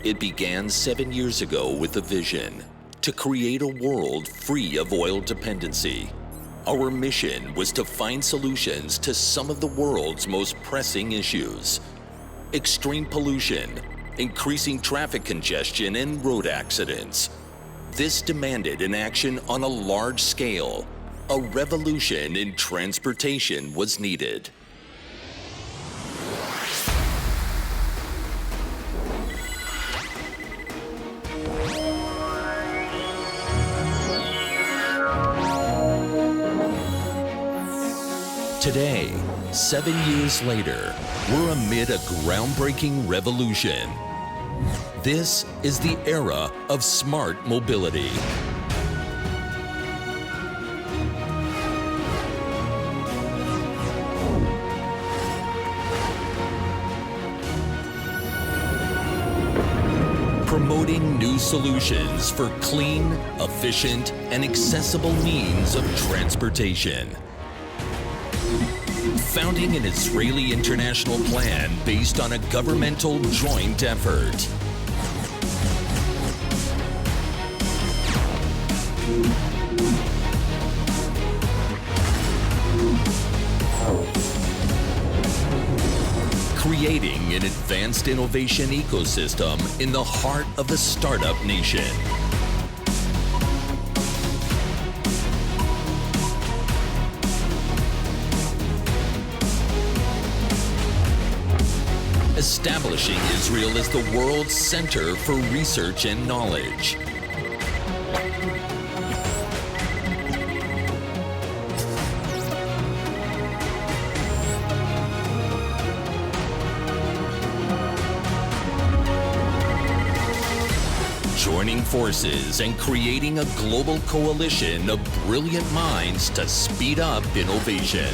It began 7 years ago with a vision to create a world free of oil dependency. Our mission was to find solutions to some of the world's most pressing issues: extreme pollution, increasing traffic congestion, and road accidents. This demanded an action on a large scale. A revolution in transportation was needed. Today, 7 years later, we're amid a groundbreaking revolution. This is the era of smart mobility. Promoting new solutions for clean, efficient, and accessible means of transportation. Founding an Israeli international plan based on a governmental joint effort. Creating an advanced innovation ecosystem in the heart of the startup nation. Establishing Israel as the world's center for research and knowledge. Joining forces and creating a global coalition of brilliant minds to speed up innovation.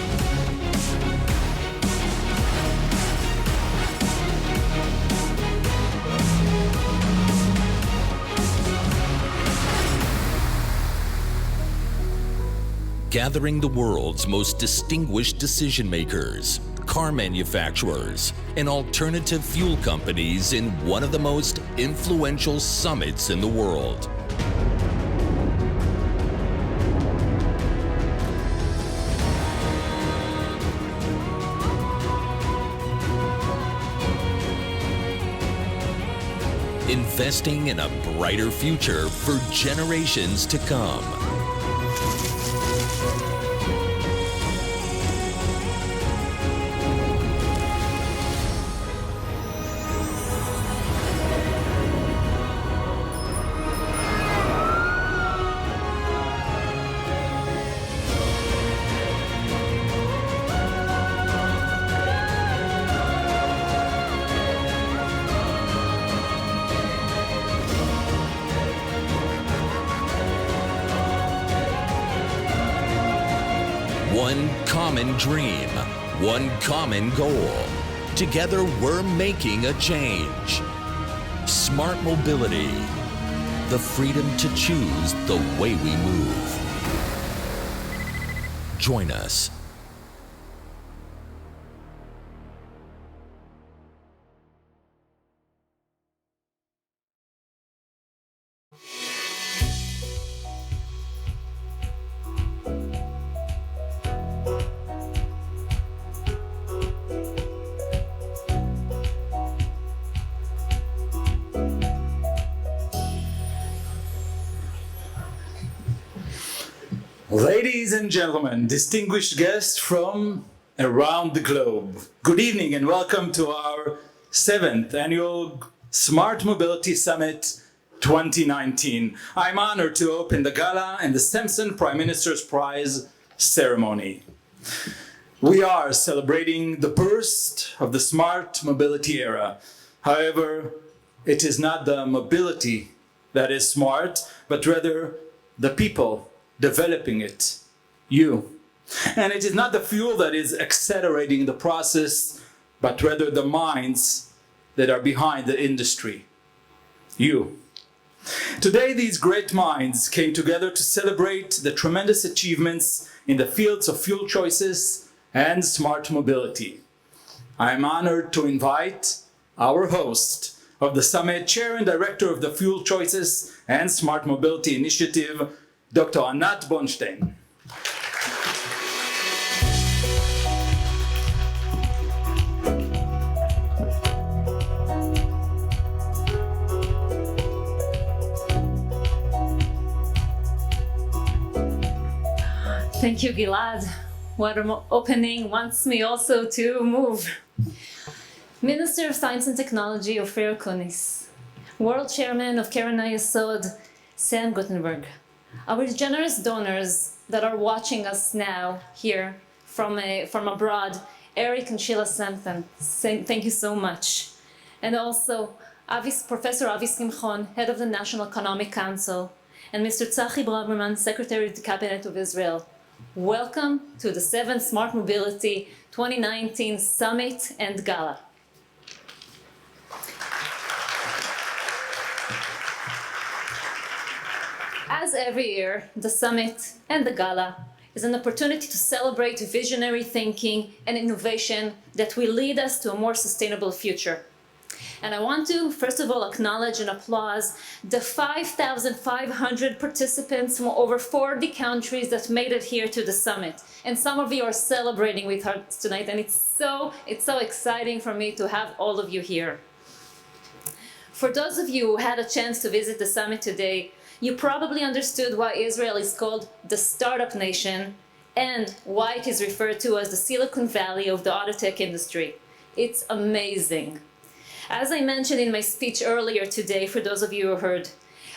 Gathering the world's most distinguished decision makers, car manufacturers, and alternative fuel companies in one of the most influential summits in the world. Investing in a brighter future for generations to come. One common dream, one common goal. Together we're making a change. Smart mobility, the freedom to choose the way we move. Join us. Ladies and gentlemen, distinguished guests from around the globe, good evening and welcome to our 7th annual Smart Mobility Summit 2019. I'm honored to open the Gala and the Simpson Prime Minister's Prize ceremony. We are celebrating the burst of the smart mobility era. However, it is not the mobility that is smart, but rather the people developing it, you. And it is not the fuel that is accelerating the process, but rather the minds that are behind the industry, you. Today, these great minds came together to celebrate the tremendous achievements in the fields of fuel choices and smart mobility. I am honored to invite our host, of the summit, Chair and Director of the Fuel Choices and Smart Mobility Initiative, Dr. Anat Bonstein. Thank you, Gilad. What an opening wants me also to move. Minister of Science and Technology, Ophir Kunis. World Chairman of Keren HaYesod, Sam Guttenberg. Our generous donors that are watching us now here from abroad, Eric and Sheila Sampson, thank you so much. And also Professor Avi Simchon, Head of the National Economic Council, and Mr. Tzachi Braverman, Secretary of the Cabinet of Israel. Welcome to the 7th Smart Mobility 2019 Summit and Gala. As every year, the Summit and the Gala is an opportunity to celebrate visionary thinking and innovation that will lead us to a more sustainable future. And I want to, first of all, acknowledge and applaud the 5,500 participants from over 40 countries that made it here to the summit. And some of you are celebrating with us tonight, and it's so exciting for me to have all of you here. For those of you who had a chance to visit the summit today, you probably understood why Israel is called the startup nation and why it is referred to as the Silicon Valley of the auto tech industry. It's amazing. As I mentioned in my speech earlier today, for those of you who heard,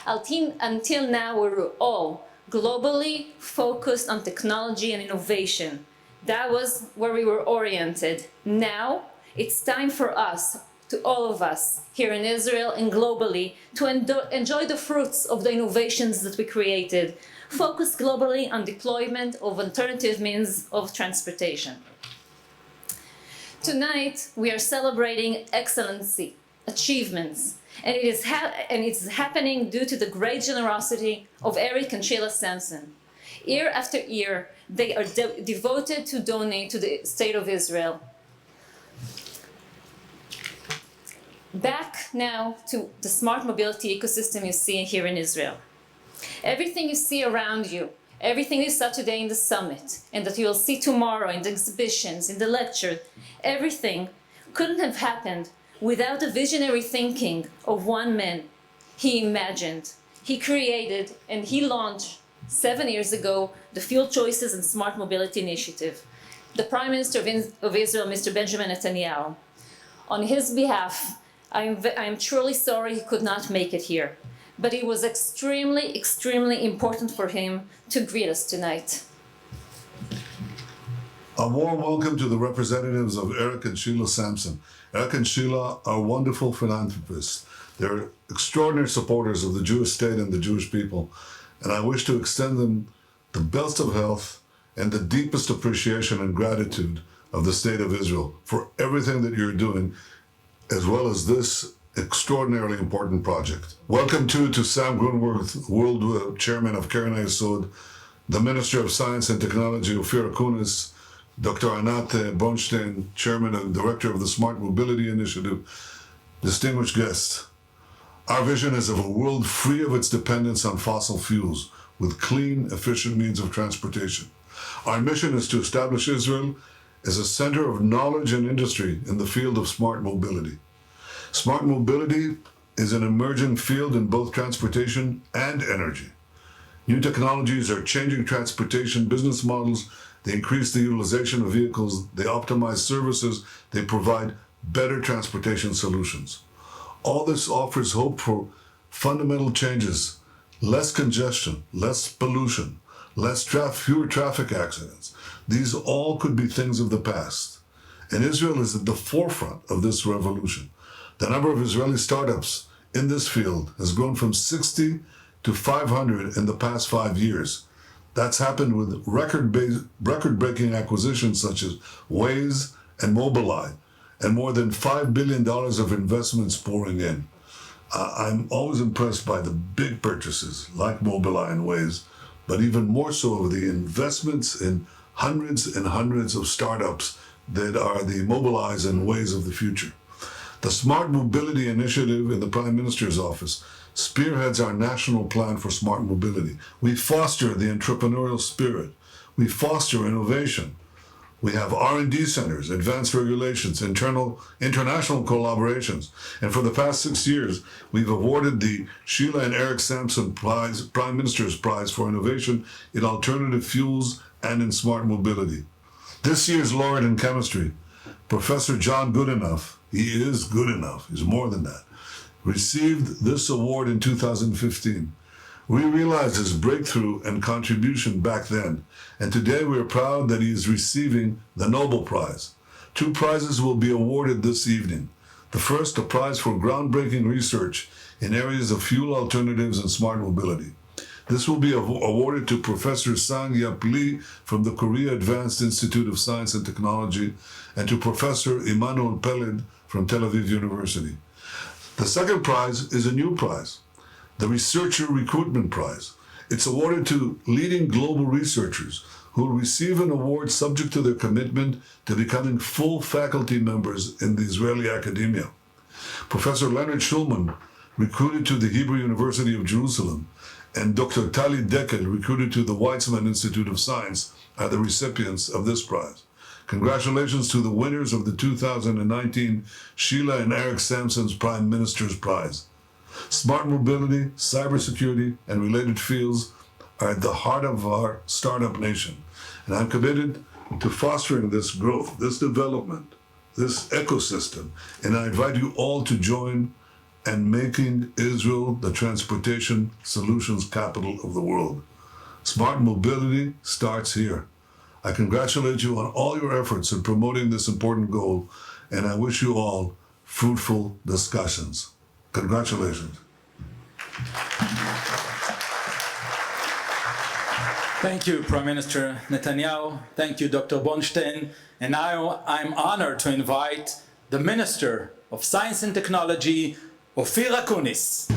until now we're all globally focused on technology and innovation. That was where we were oriented. Now it's time for us, to all of us here in Israel and globally, to enjoy the fruits of the innovations that we created, focused globally on deployment of alternative means of transportation. Tonight, we are celebrating excellency, achievements, and it's happening due to the great generosity of Eric and Sheila Sampson. Year after year, they are devoted to donate to the State of Israel. Back now to the smart mobility ecosystem you see here in Israel. Everything you see around you, everything you saw today in the summit, and that you will see tomorrow in the exhibitions, in the lecture, everything couldn't have happened without the visionary thinking of one man. He imagined, he created, and he launched 7 years ago the Fuel Choices and Smart Mobility Initiative. The Prime Minister of Israel, Mr. Benjamin Netanyahu. On his behalf, I am truly sorry he could not make it here. But it was extremely important for him to greet us tonight. A warm welcome to the representatives of Eric and Sheila Sampson. Eric and Sheila are wonderful philanthropists. They're extraordinary supporters of the Jewish state and the Jewish people. And I wish to extend them the best of health and the deepest appreciation and gratitude of the state of Israel for everything that you're doing, as well as this extraordinarily important project. Welcome to Sam Grunworth, World Chairman of Keren HaYesod, the Minister of Science and Technology, Ophir Kunis, Dr. Anat Bonstein, Chairman and Director of the Smart Mobility Initiative, distinguished guests. Our vision is of a world free of its dependence on fossil fuels, with clean, efficient means of transportation. Our mission is to establish Israel as a center of knowledge and industry in the field of smart mobility. Smart mobility is an emerging field in both transportation and energy. New technologies are changing transportation business models. They increase the utilization of vehicles, they optimize services, they provide better transportation solutions. All this offers hope for fundamental changes, less congestion, less pollution, fewer traffic accidents. These all could be things of the past. And Israel is at the forefront of this revolution. The number of Israeli startups in this field has grown from 60 to 500 in the past 5 years. That's happened with record-breaking acquisitions such as Waze and Mobileye, and more than $5 billion of investments pouring in. I'm always impressed by the big purchases like Mobileye and Waze, but even more so of the investments in hundreds and hundreds of startups that are the Mobileye's and Waze of the future. The Smart Mobility Initiative in the Prime Minister's office spearheads our national plan for smart mobility. We foster the entrepreneurial spirit. We foster innovation. We have R&D centers, advanced regulations, international collaborations. And for the past 6 years, we've awarded the Sheila and Eric Sampson Prize, Prime Minister's Prize for Innovation in Alternative Fuels and in Smart Mobility. This year's laureate in chemistry, Professor John Goodenough, he is good enough, he's more than that, received this award in 2015. We realized his breakthrough and contribution back then, and today we are proud that he is receiving the Nobel Prize. 2 prizes will be awarded this evening. The first, a prize for groundbreaking research in areas of fuel alternatives and smart mobility. This will be awarded to Professor Sang-Yap Lee from the Korea Advanced Institute of Science and Technology and to Professor Emmanuel Peled from Tel Aviv University. The second prize is a new prize, the Researcher Recruitment Prize. It's awarded to leading global researchers who will receive an award subject to their commitment to becoming full faculty members in the Israeli academia. Professor Leonard Schulman, recruited to the Hebrew University of Jerusalem, and Dr. Tali Dekel, recruited to the Weizmann Institute of Science, are the recipients of this prize. Congratulations to the winners of the 2019 Sheila and Eric Sampson's Prime Minister's Prize. Smart mobility, cybersecurity, and related fields are at the heart of our startup nation. And I'm committed to fostering this growth, this development, this ecosystem. And I invite you all to join in making Israel the transportation solutions capital of the world. Smart mobility starts here. I congratulate you on all your efforts in promoting this important goal, and I wish you all fruitful discussions. Congratulations. Thank you, Prime Minister Netanyahu. Thank you, Dr. Bornstein. And now I'm honored to invite the Minister of Science and Technology, Ophir Akunis.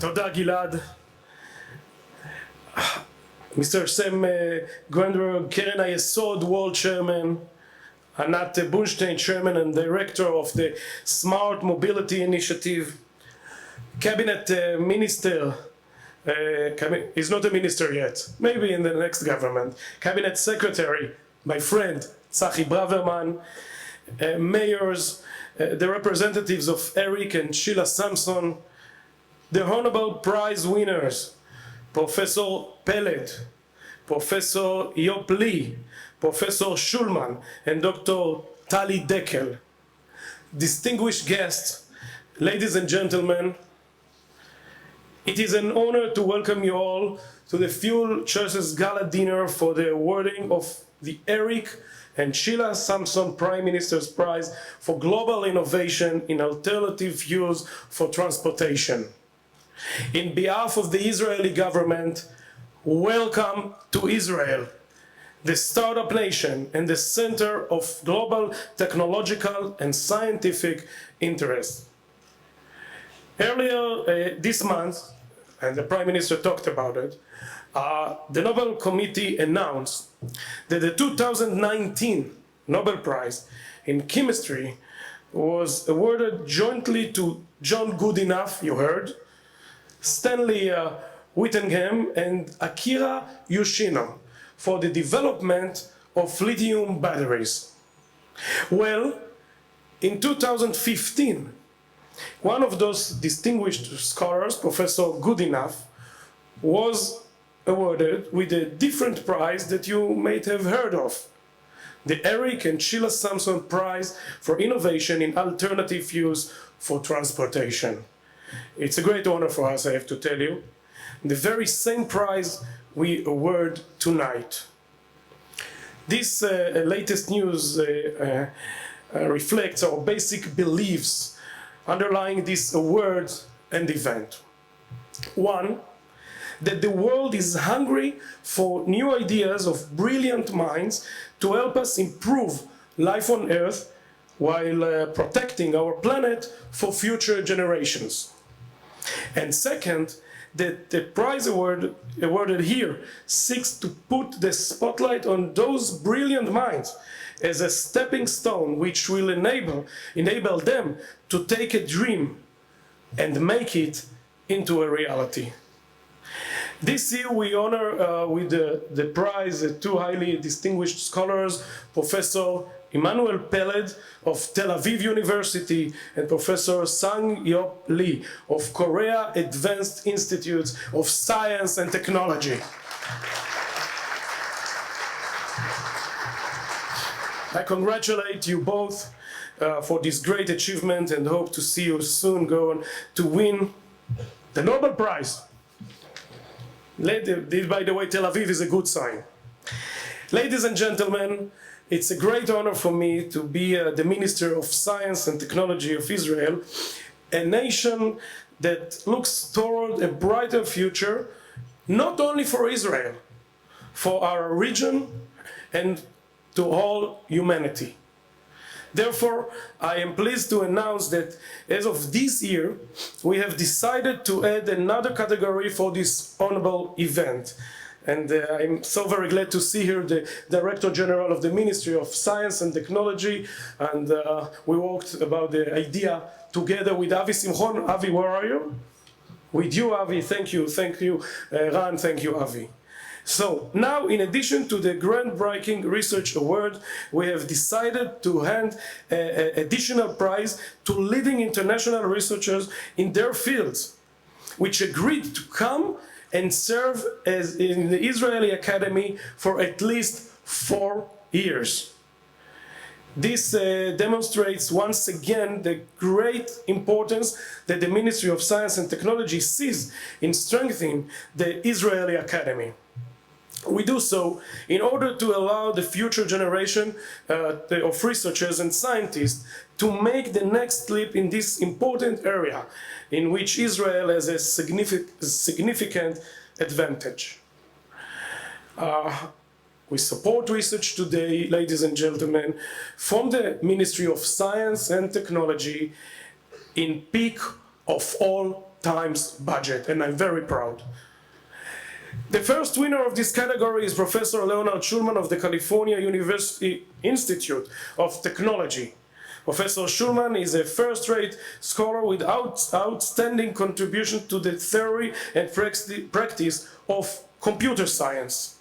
תודה גלעד. Mr. Sam Grandberg, Keren Hayesod, World Chairman, Anat Bunstein, Chairman and Director of the Smart Mobility Initiative, Cabinet Minister, he's not a minister yet, maybe in the next government, Cabinet Secretary, my friend, Tzachi Braverman, mayors, the representatives of Eric and Sheila Sampson, the Honorable Prize winners, Professor Peled, Professor Yop Lee, Professor Schulman, and Dr. Tali Dekel. Distinguished guests, ladies and gentlemen, it is an honor to welcome you all to the Fuel Choices Gala dinner for the awarding of the Eric and Sheila Sampson Prime Minister's Prize for Global Innovation in Alternative Fuels for Transportation. In behalf of the Israeli government, welcome to Israel, the startup nation and the center of global technological and scientific interest. Earlier this month, and the Prime Minister talked about it, the Nobel Committee announced that the 2019 Nobel Prize in Chemistry was awarded jointly to John Goodenough, you heard, Stanley Whittingham and Akira Yoshino for the development of lithium batteries. Well, in 2015, one of those distinguished scholars, Professor Goodenough, was awarded with a different prize that you may have heard of, the Eric and Sheila Sampson Prize for Innovation in Alternative Fuels for Transportation. It's a great honor for us, I have to tell you. The very same prize we award tonight. This latest news reflects our basic beliefs underlying this award and event. One, that the world is hungry for new ideas of brilliant minds to help us improve life on Earth while protecting our planet for future generations. And second, that the prize awarded here seeks to put the spotlight on those brilliant minds as a stepping stone which will enable them to take a dream and make it into a reality. This year we honor with the prize two highly distinguished scholars, Professor Emmanuel Peled of Tel Aviv University and Professor Sang-Yop Lee of Korea Advanced Institute of Science and Technology. I congratulate you both for this great achievement and hope to see you soon go on to win the Nobel Prize. By the way, Tel Aviv is a good sign. Ladies and gentlemen, it's a great honor for me to be the Minister of Science and Technology of Israel, a nation that looks toward a brighter future, not only for Israel, for our region and to all humanity. Therefore, I am pleased to announce that as of this year, we have decided to add another category for this honorable event. And I'm so very glad to see here the Director General of the Ministry of Science and Technology, and we worked about the idea together with Avi Simchon. Avi, where are you? With you, Avi, thank you, Ran, thank you, Avi. So now, in addition to the groundbreaking research award, we have decided to hand an additional prize to leading international researchers in their fields, which agreed to come and serve as in the Israeli Academy for at least 4 years. This demonstrates once again the great importance that the Ministry of Science and Technology sees in strengthening the Israeli Academy. We do so in order to allow the future generation of researchers and scientists to make the next leap in this important area in which Israel has a significant advantage. We support research today, ladies and gentlemen, from the Ministry of Science and Technology in peak of all times budget, and I'm very proud. The first winner of this category is Professor Leonard Schulman of the California University Institute of Technology. Professor Schulman is a first-rate scholar with outstanding contribution to the theory and practice of computer science.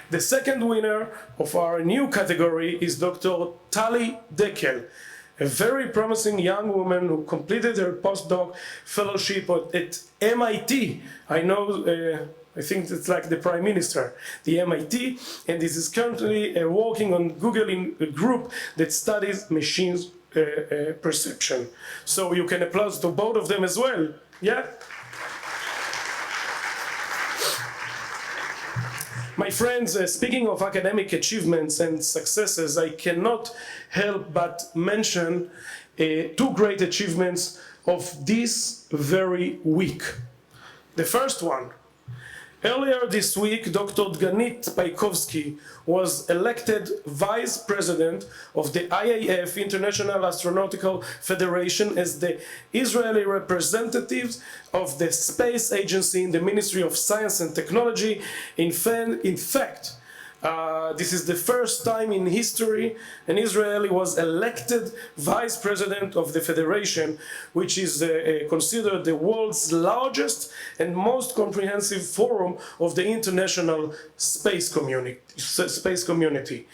The second winner of our new category is Dr. Tali Dekel, a very promising young woman who completed her postdoc fellowship at MIT. I think it's like the Prime Minister, the MIT, and this is currently working on Google in a group that studies machines perception. So you can applaud to both of them as well, yeah? My friends, speaking of academic achievements and successes, I cannot help but mention two great achievements of this very week. The first one, earlier this week, Dr. Dganit Paikovsky was elected Vice President of the IAF, International Astronautical Federation, as the Israeli representative of the Space Agency in the Ministry of Science and Technology. In fact, this is the first time in history an Israeli was elected Vice President of the Federation, which is considered the world's largest and most comprehensive forum of the international space community.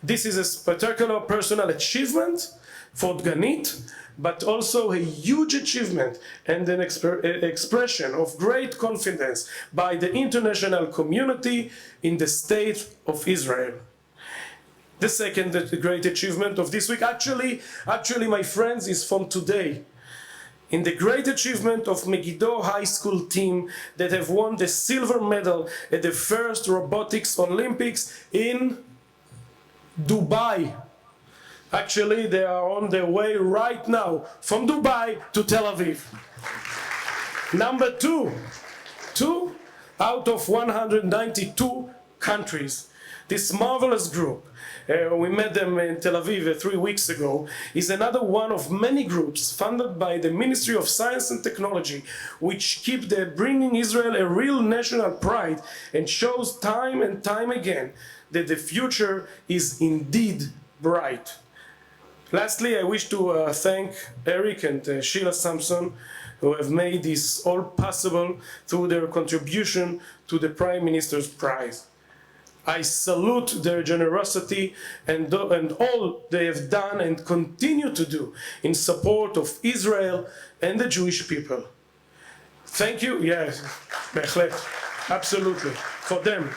This is a spectacular personal achievement for Dganit, but also a huge achievement and an expression of great confidence by the international community in the state of Israel. The second great achievement of this week, actually, my friends, is from today. In the great achievement of Megiddo High School team that have won the silver medal at the first Robotics Olympics in Dubai. Actually, they are on their way right now from Dubai to Tel Aviv. Number two out of 192 countries. This marvelous group, we met them in Tel Aviv 3 weeks ago, is another one of many groups funded by the Ministry of Science and Technology, which keep bringing Israel a real national pride and shows time and time again that the future is indeed bright. Lastly, I wish to thank Eric and Sheila Samson, who have made this all possible through their contribution to the Prime Minister's Prize. I salute their generosity and all they have done and continue to do in support of Israel and the Jewish people. Thank you, yes, בהחלט, absolutely, for them.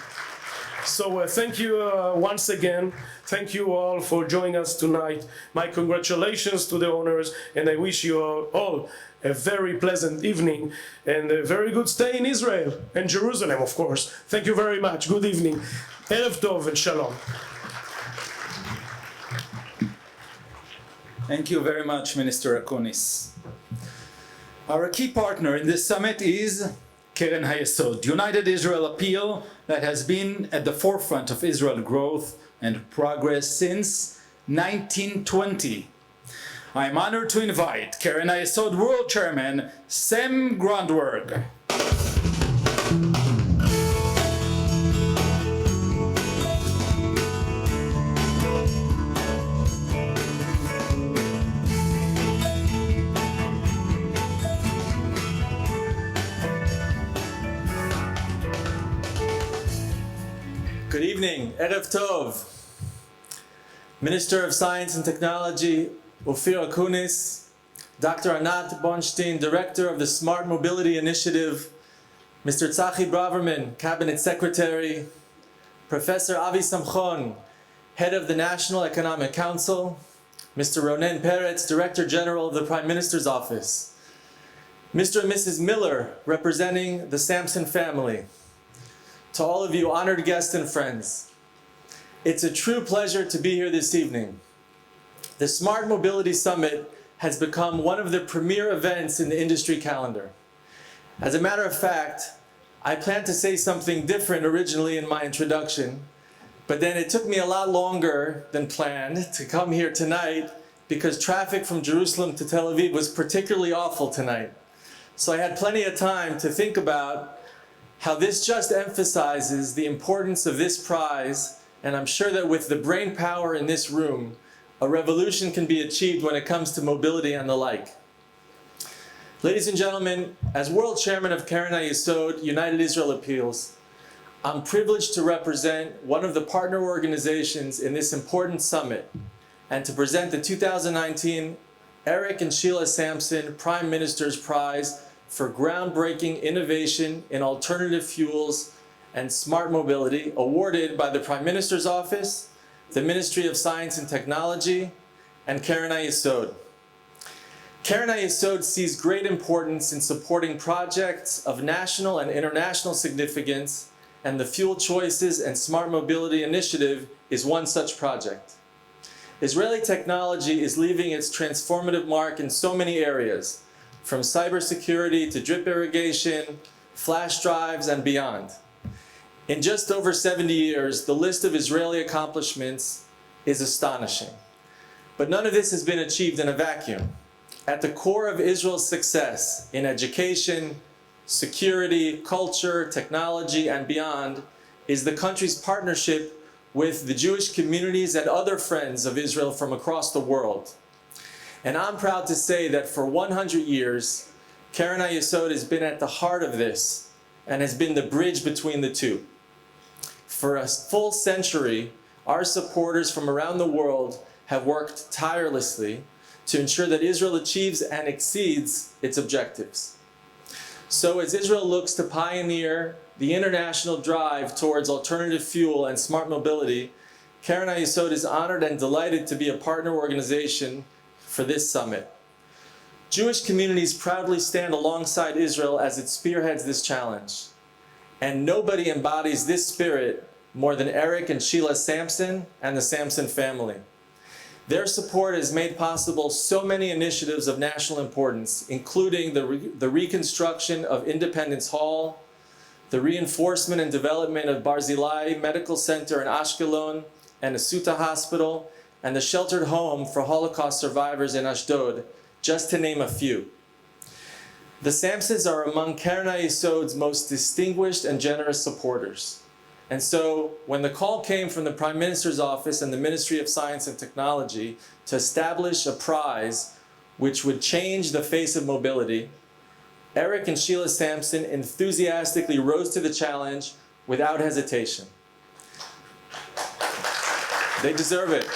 So thank you once again. Thank you all for joining us tonight. My congratulations to the owners, and I wish you all a very pleasant evening and a very good stay in Israel and Jerusalem, of course. Thank you very much. Good evening. Erev Tov and Shalom. Thank you very much, Minister Akunis. Our key partner in this summit is Keren HaYesod, United Israel Appeal, that has been at the forefront of Israel growth and progress since 1920. I am honored to invite Keren HaYesod World Chairman Sam Grundberg. Good evening, Erev Tov. Minister of Science and Technology, Ophir Akunis, Dr. Anat Bonstein, Director of the Smart Mobility Initiative, Mr. Tzachi Braverman, Cabinet Secretary, Professor Avi Samchon, Head of the National Economic Council, Mr. Ronen Peretz, Director General of the Prime Minister's Office, Mr. and Mrs. Miller, representing the Samson family, to all of you honored guests and friends. It's a true pleasure to be here this evening. The Smart Mobility Summit has become one of the premier events in the industry calendar. As a matter of fact, I planned to say something different originally in my introduction, but then it took me a lot longer than planned to come here tonight because traffic from Jerusalem to Tel Aviv was particularly awful tonight. So I had plenty of time to think about how this just emphasizes the importance of this prize, and I'm sure that with the brain power in this room, a revolution can be achieved when it comes to mobility and the like. Ladies and gentlemen, as World Chairman of Keren HaYesod United Israel Appeals, I'm privileged to represent one of the partner organizations in this important summit and to present the 2019 Eric and Sheila Samson Prime Minister's Prize for groundbreaking innovation in alternative fuels and smart mobility, awarded by the Prime Minister's Office, the Ministry of Science and Technology, and Keren HaYesod. Keren HaYesod sees great importance in supporting projects of national and international significance, and the Fuel Choices and Smart Mobility Initiative is one such project. Israeli technology is leaving its transformative mark in so many areas, from cybersecurity to drip irrigation, flash drives, and beyond. In just over 70 years, the list of Israeli accomplishments is astonishing. But none of this has been achieved in a vacuum. At the core of Israel's success in education, security, culture, technology, and beyond is the country's partnership with the Jewish communities and other friends of Israel from across the world. And I'm proud to say that for 100 years, Keren HaYesod has been at the heart of this and has been the bridge between the two. For a full century, our supporters from around the world have worked tirelessly to ensure that Israel achieves and exceeds its objectives. So as Israel looks to pioneer the international drive towards alternative fuel and smart mobility, Keren HaYesod is honored and delighted to be a partner organization for this summit. Jewish communities proudly stand alongside Israel as it spearheads this challenge. And nobody embodies this spirit more than Eric and Sheila Samson and the Samson family. Their support has made possible so many initiatives of national importance, including the reconstruction of Independence Hall, the reinforcement and development of Barzilai Medical Center in Ashkelon and Asuta Hospital, and the sheltered home for Holocaust survivors in Ashdod, just to name a few. The Samsons are among Keren HaYesod's most distinguished and generous supporters. And so, when the call came from the Prime Minister's office and the Ministry of Science and Technology to establish a prize which would change the face of mobility, Eric and Sheila Samson enthusiastically rose to the challenge without hesitation. They deserve it.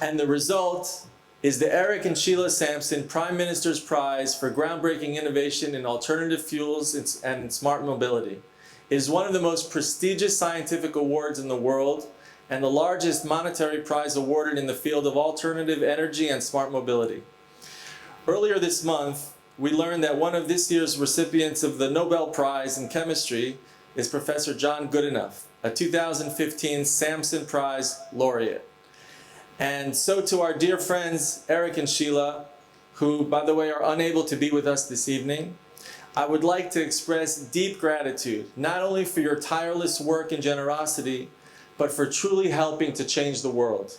And the result is the Eric and Sheila Samson Prime Minister's Prize for groundbreaking innovation in alternative fuels and smart mobility. It is one of the most prestigious scientific awards in the world and the largest monetary prize awarded in the field of alternative energy and smart mobility. Earlier this month, we learned that one of this year's recipients of the Nobel Prize in Chemistry is Professor John Goodenough, a 2015 Samson Prize laureate. And so to our dear friends, Eric and Sheila, who, by the way, are unable to be with us this evening, I would like to express deep gratitude, not only for your tireless work and generosity, but for truly helping to change the world.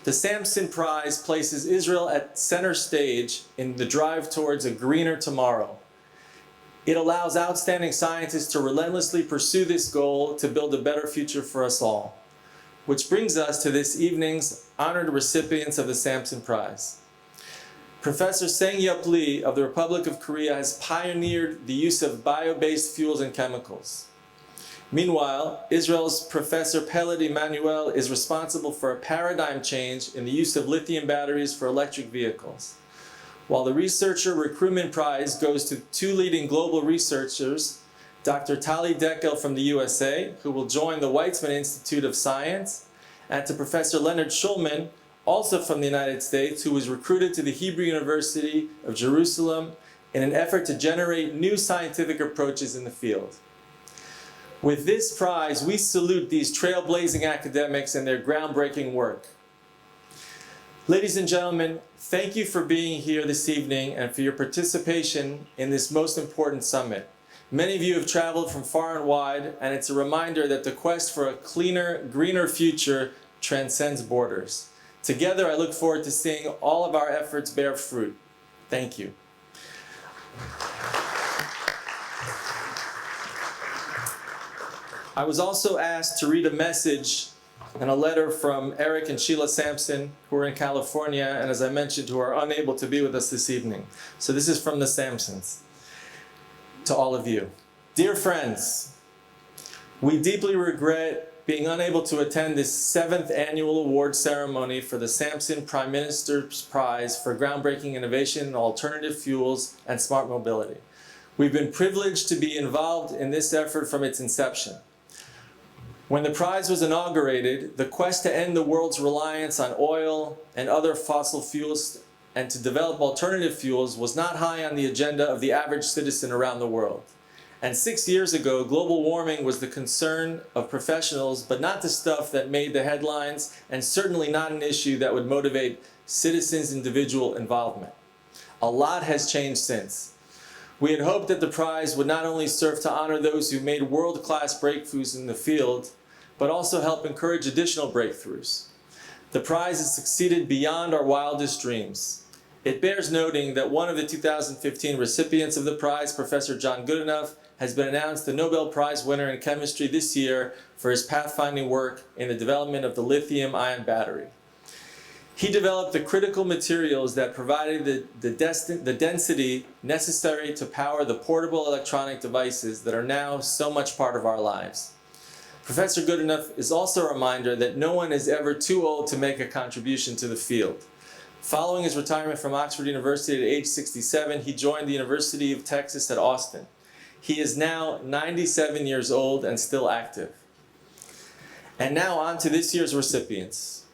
The Samson Prize places Israel at center stage in the drive towards a greener tomorrow. It allows outstanding scientists to relentlessly pursue this goal to build a better future for us all. Which brings us to this evening's honored recipients of the Samson Prize. Professor Sang-Yup Lee of the Republic of Korea has pioneered the use of bio-based fuels and chemicals. Meanwhile, Israel's Professor Peled Emmanuel is responsible for a paradigm change in the use of lithium batteries for electric vehicles. While the Researcher Recruitment Prize goes to two leading global researchers, Dr. Tali Dekel from the USA, who will join the Weizmann Institute of Science, and to Professor Leonard Schulman, also from the United States, who was recruited to the Hebrew University of Jerusalem in an effort to generate new scientific approaches in the field. With this prize, we salute these trailblazing academics and their groundbreaking work. Ladies and gentlemen, thank you for being here this evening and for your participation in this most important summit. Many of you have traveled from far and wide, and it's a reminder that the quest for a cleaner, greener future transcends borders. Together, I look forward to seeing all of our efforts bear fruit. Thank you. I was also asked to read a message and a letter from Eric and Sheila Samson, who are in California, and as I mentioned, who are unable to be with us this evening. So this is from the Samsons. To all of you. Dear friends, we deeply regret being unable to attend this 7th annual award ceremony for the Samson Prime Minister's Prize for groundbreaking innovation in alternative fuels and smart mobility. We've been privileged to be involved in this effort from its inception. When the prize was inaugurated, the quest to end the world's reliance on oil and other fossil fuels and to develop alternative fuels was not high on the agenda of the average citizen around the world. And 6 years ago, global warming was the concern of professionals, but not the stuff that made the headlines, and certainly not an issue that would motivate citizens' individual involvement. A lot has changed since. We had hoped that the prize would not only serve to honor those who made world-class breakthroughs in the field, but also help encourage additional breakthroughs. The prize has succeeded beyond our wildest dreams. It bears noting that one of the 2015 recipients of the prize, Professor John Goodenough, has been announced the Nobel Prize winner in chemistry this year for his pathfinding work in the development of the lithium-ion battery. He developed the critical materials that provided the density necessary to power the portable electronic devices that are now so much part of our lives. Professor Goodenough is also a reminder that no one is ever too old to make a contribution to the field. Following his retirement from Oxford University at age 67, he joined the University of Texas at Austin. He is now 97 years old and still active. And now on to this year's recipients.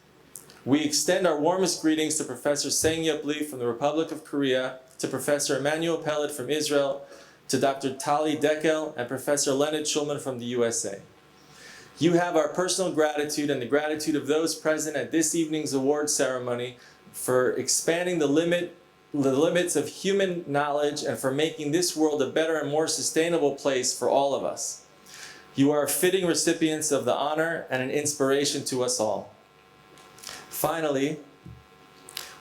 We extend our warmest greetings to Professor Sang-Yup Lee from the Republic of Korea, to Professor Emmanuel Peled from Israel, to Dr. Tali Dekel and Professor Leonard Schulman from the USA. You have our personal gratitude and the gratitude of those present at this evening's award ceremony for expanding the the limits of human knowledge and for making this world a better and more sustainable place for all of us. You are fitting recipients of the honor and an inspiration to us all. Finally,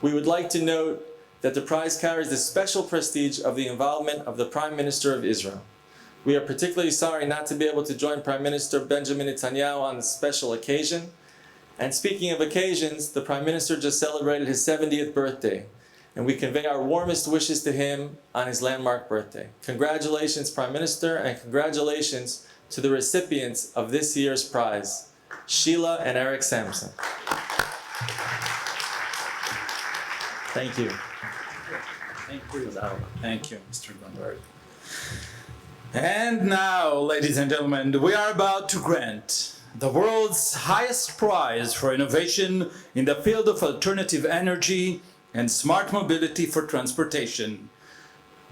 we would like to note that the prize carries the special prestige of the involvement of the Prime Minister of Israel. We are particularly sorry not to be able to join Prime Minister Benjamin Netanyahu on this special occasion. And speaking of occasions, the Prime Minister just celebrated his 70th birthday, and we convey our warmest wishes to him on his landmark birthday. Congratulations, Prime Minister, and congratulations to the recipients of this year's prize, Sheila and Eric Sampson. Thank you. Thank you. Thank you, Mr. Grunberg. And now, ladies and gentlemen, we are about to grant the world's highest prize for innovation in the field of alternative energy and smart mobility for transportation.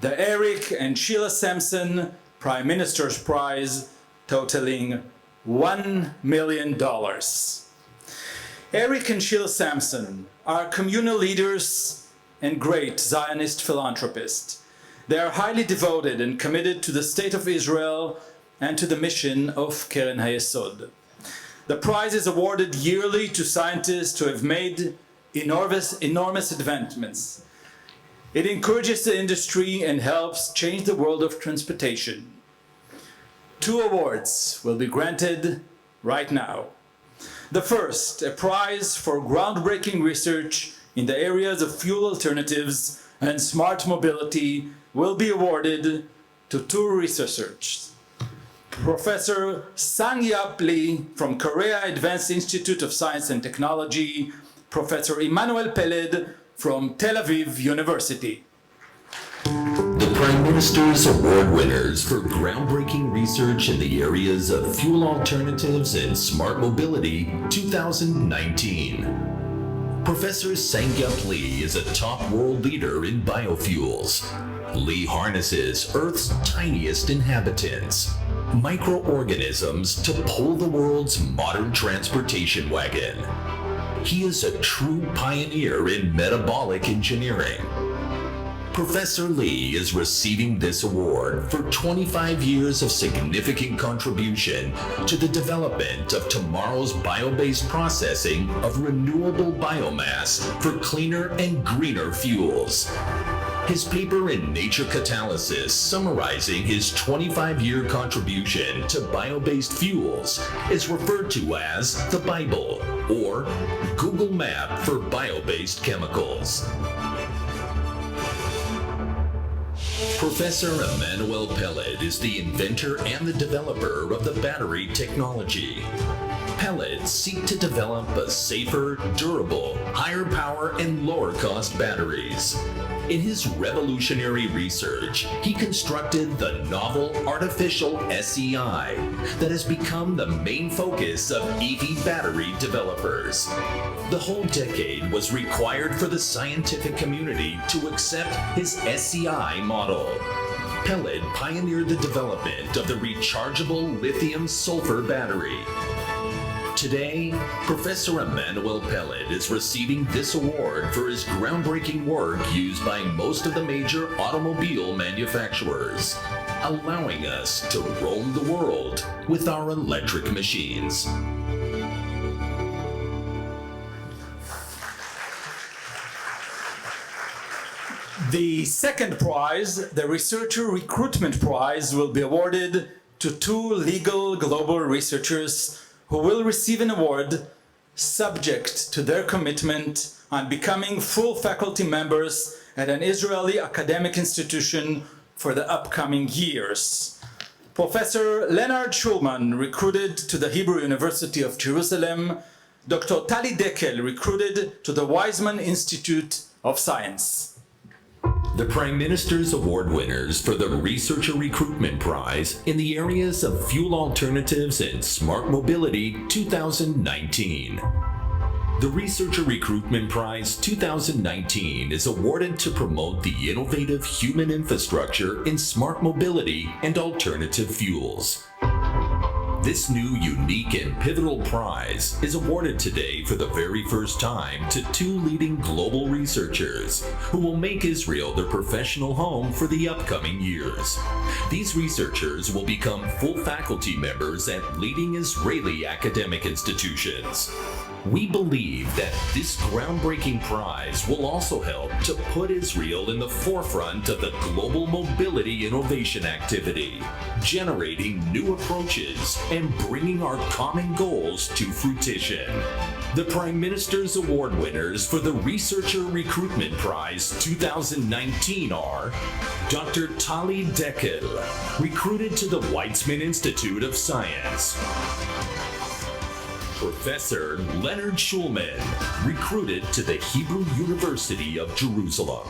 The Eric and Sheila Sampson Prime Minister's Prize, totaling $1 million. Eric and Sheila Sampson are communal leaders and great Zionist philanthropists. They are highly devoted and committed to the State of Israel and to the mission of Keren HaYesod. The prize is awarded yearly to scientists who have made enormous advancements. It encourages the industry and helps change the world of transportation. 2 awards will be granted right now. The first, a prize for groundbreaking research in the areas of fuel alternatives and smart mobility, will be awarded to 2 researchers. Professor Sang-Yap Lee from Korea Advanced Institute of Science and Technology, Professor Emmanuel Peled from Tel Aviv University. The Prime Minister's Award winners for groundbreaking research in the areas of fuel alternatives and smart mobility 2019. Professor Sang-Yap Lee is a top world leader in biofuels. Lee harnesses Earth's tiniest inhabitants, microorganisms, to pull the world's modern transportation wagon. He is a true pioneer in metabolic engineering. Professor Lee is receiving this award for 25 years of significant contribution to the development of tomorrow's bio-based processing of renewable biomass for cleaner and greener fuels. His paper in Nature Catalysis, summarizing his 25-year contribution to bio-based fuels, is referred to as the Bible, or Google Map for bio-based chemicals. Professor Emmanuel Peled is the inventor and the developer of the battery technology. Peled seek to develop a safer, durable, higher power, and lower cost batteries. In his revolutionary research, he constructed the novel artificial SEI that has become the main focus of EV battery developers. The whole decade was required for the scientific community to accept his SEI model. Peled pioneered the development of the rechargeable lithium-sulfur battery. Today, Professor Emmanuel Peled is receiving this award for his groundbreaking work used by most of the major automobile manufacturers, allowing us to roam the world with our electric machines. The second prize, the Researcher Recruitment Prize, will be awarded to 2 legal global researchers who will receive an award subject to their commitment on becoming full faculty members at an Israeli academic institution for the upcoming years. Professor Leonard Schulman, recruited to the Hebrew University of Jerusalem. Dr. Tali Dekel, recruited to the Weizmann Institute of Science. The Prime Minister's Award winners for the Researcher Recruitment Prize in the areas of fuel alternatives and smart mobility 2019. The Researcher Recruitment Prize 2019 is awarded to promote the innovative human infrastructure in smart mobility and alternative fuels. This new, unique, and pivotal prize is awarded today for the very first time to two leading global researchers who will make Israel their professional home for the upcoming years. These researchers will become full faculty members at leading Israeli academic institutions. We believe that this groundbreaking prize will also help to put Israel in the forefront of the global mobility innovation activity, generating new approaches and bringing our common goals to fruition. The Prime Minister's Award winners for the Researcher Recruitment Prize 2019 are Dr. Tali Dekel, recruited to the Weizmann Institute of Science; Professor Leonard Schulman, recruited to the Hebrew University of Jerusalem.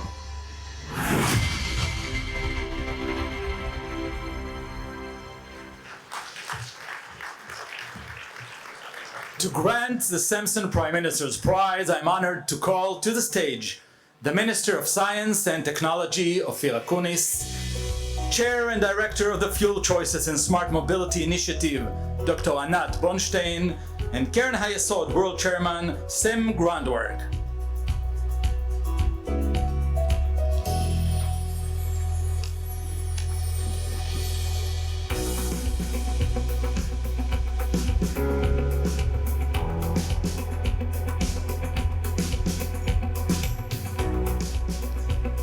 To grant the Samson Prime Minister's Prize, I'm honored to call to the stage the Minister of Science and Technology, Ophir Akunis, Chair and Director of the Fuel Choices and Smart Mobility Initiative, Dr. Anat Bonstein, and Keren Hayesod World Chairman, Sam Grundwerk.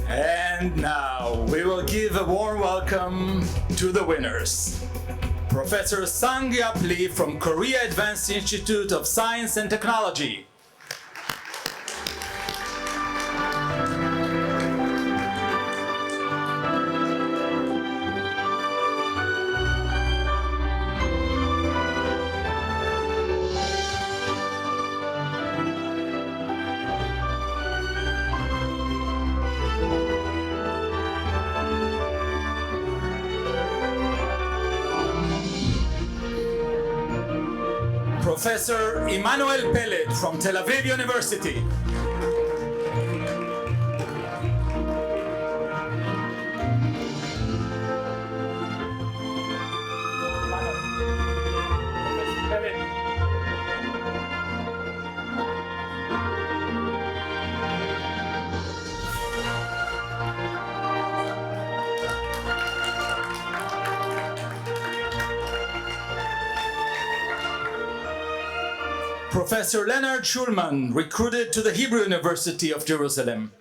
And now we will give a warm welcome to the winners. Professor Sang-Yap Lee from Korea Advanced Institute of Science and Technology. Professor Emmanuel Pellet from Tel Aviv University. Professor Leonard Schulman, recruited to the Hebrew University of Jerusalem.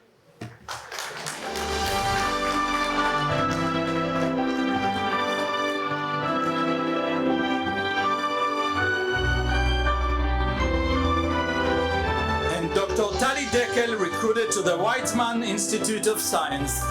And Dr. Tali Dekel, recruited to the Weizmann Institute of Science.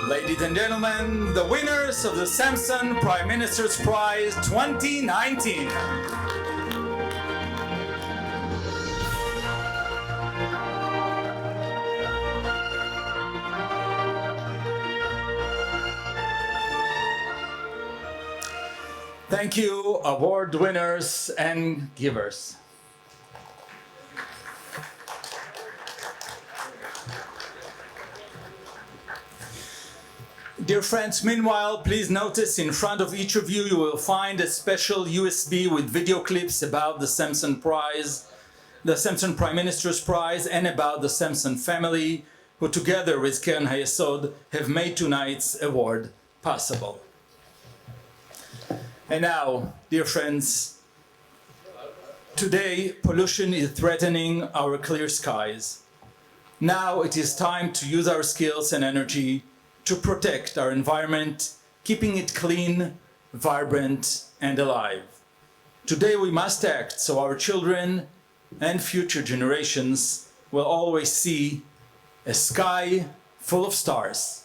Ladies and gentlemen, the winners of the Samson Prime Minister's Prize 2019. Thank you, award winners and givers. Dear friends, meanwhile, please notice in front of each of you, you will find a special USB with video clips about the Samson Prize, the Samson Prime Minister's Prize, and about the Samson family, who together with Keren Hayesod have made tonight's award possible. And now, dear friends, today pollution is threatening our clear skies. Now it is time to use our skills and energy to protect our environment, keeping it clean, vibrant, and alive. Today we must act so our children and future generations will always see a sky full of stars.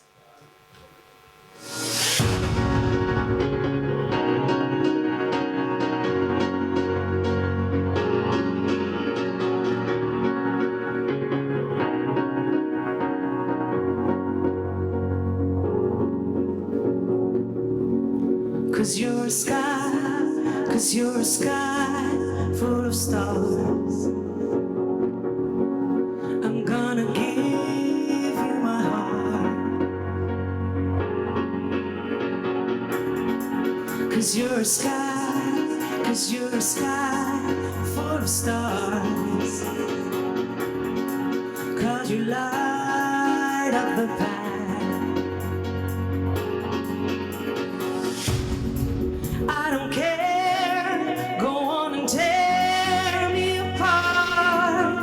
'Cause you're a sky, 'cause you're a sky full of stars. I'm gonna give you my heart. 'Cause you're a sky, 'cause you're a sky full of stars. 'Cause you light up the path. I don't care, go on and tear me apart.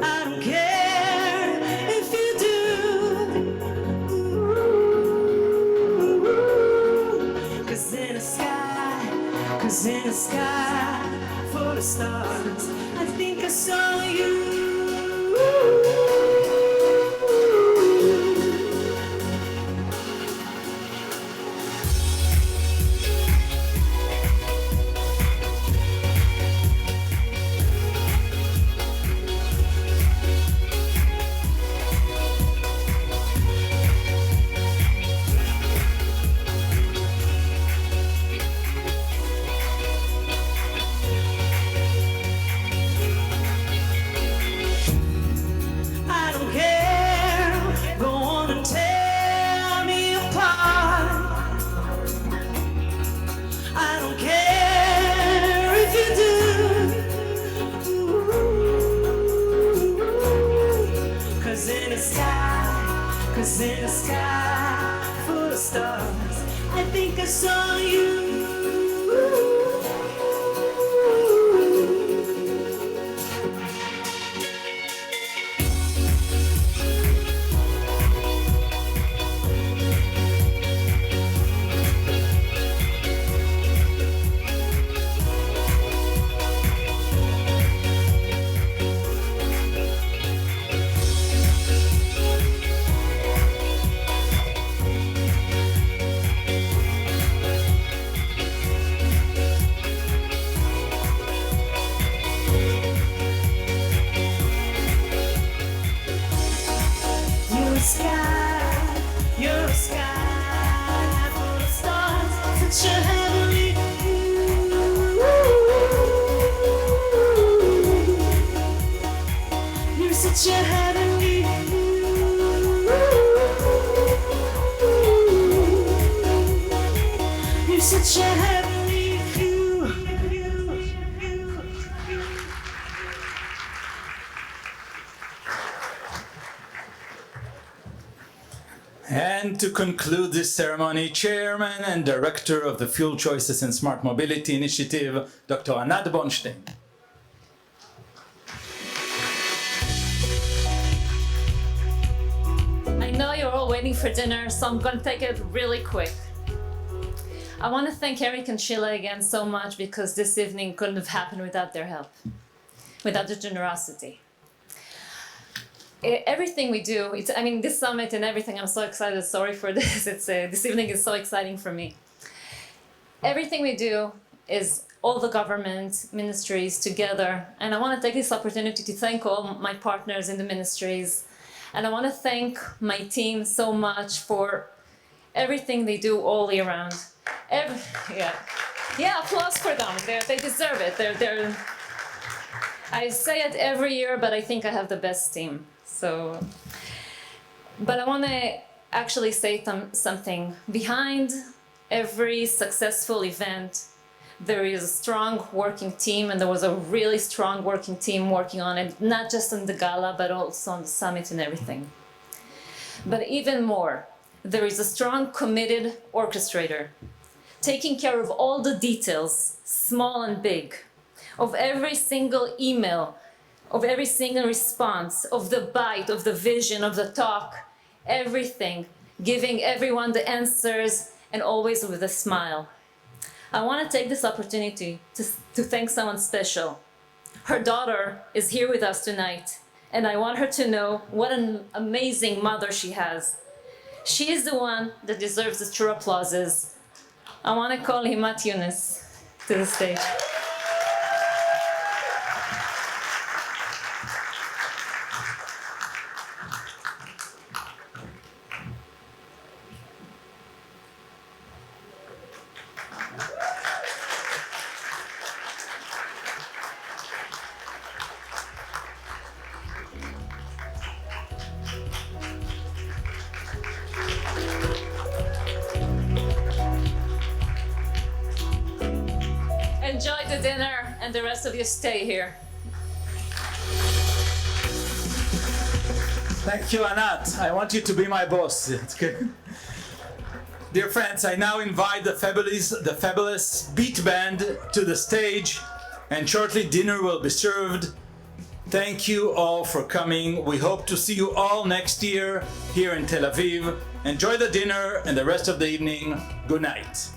I don't care if you do. 'Cause in a sky, 'cause in a sky full of stars, I think I saw you. I don't care, go on and tear me apart. I don't care if you do. 'Cause in the sky, 'cause in the sky full of stars, I think I saw you. You're a sky, you're a sky full of stars, such a heavenly view. You're such a heavenly view. You're such a heavenly view. And to conclude this ceremony, Chairman and Director of the Fuel Choices and Smart Mobility Initiative, Dr. Anat Bonstein. I know you're all waiting for dinner, so I'm going to take it really quick. I want to thank Eric and Sheila again so much because this evening couldn't have happened without their help, without their generosity. Everything we do, this summit and everything, I'm so excited, sorry for this, this evening is so exciting for me. Everything we do is all the government ministries together, and I want to take this opportunity to thank all my partners in the ministries, and I want to thank my team so much for everything they do all year round. Applause for them, they deserve it. I say it every year, but I think I have the best team. But I want to actually say something. Behind every successful event, there is a strong working team, and there was a really strong working team working on it, not just on the gala, but also on the summit and everything. But even more, there is a strong, committed orchestrator, taking care of all the details, small and big, of every single email, of every single response, of the bite, of the vision, of the talk, everything, giving everyone the answers, and always with a smile. I want to take this opportunity to thank someone special. Her daughter is here with us tonight, and I want her to know what an amazing mother she has. She is the one that deserves the true applauses. I want to call Himat Yunus to the stage. the dinner and the rest of you stay here. Thank you, Anat. I want you to be my boss. It's good. Dear friends, I now invite the fabulous beat band to the stage, and shortly dinner will be served. Thank you all for coming. We hope to see you all next year here in Tel Aviv. Enjoy the dinner and the rest of the evening. Good night.